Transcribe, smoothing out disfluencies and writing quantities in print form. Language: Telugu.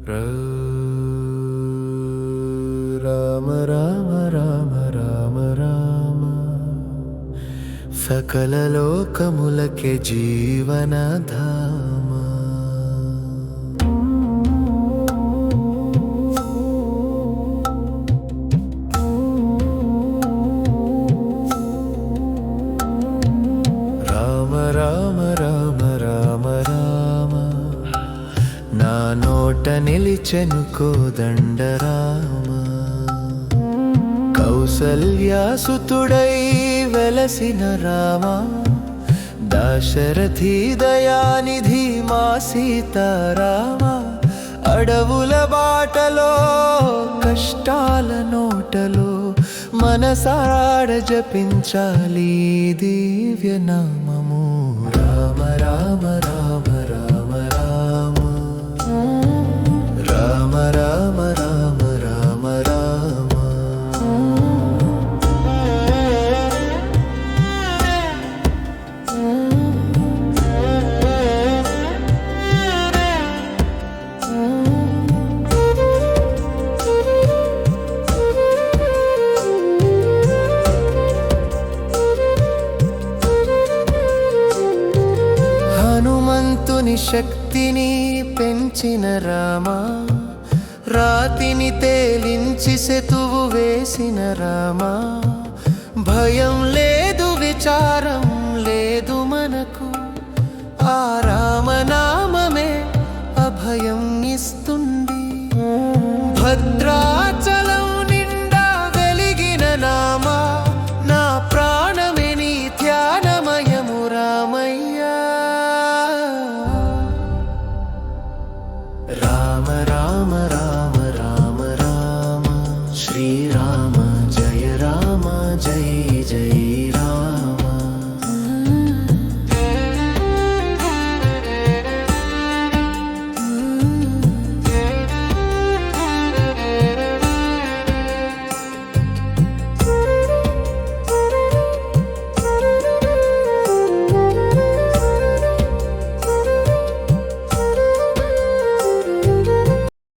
రామ రామ రామ రామ రామ సకల లోకములకే జీవనధామ. రామ రామ రామ రామ రామ నా నోట నిలిచెను కోదండరామ. కౌసల్యాసుతుడై వెలసిన రామ, దాశరథి దయానిధి మా సీతారామ. అడవుల బాటలో కష్టాల నోటలో మనసాడ జపించాలి దివ్య నామము. రామ రామ రామ రామ రామ రామ రామ రామ రామ రామ. హనుమంతుని శక్తిని పెంచిన రామ, రాతిని తేలించి సెతువు వేసిన రామ. భయం లేదు విచారం లేదు మనకు, ఆ రామనామమే అభయం ఇస్తుంది. భద్రాచలం నిండా వెలిగిన నామ, నా ప్రాణమే నీ ధ్యానమయము రామయ్యా. రామ రామ రామ రామ రామ శ్రీరామ జయ రామ జయ జయ.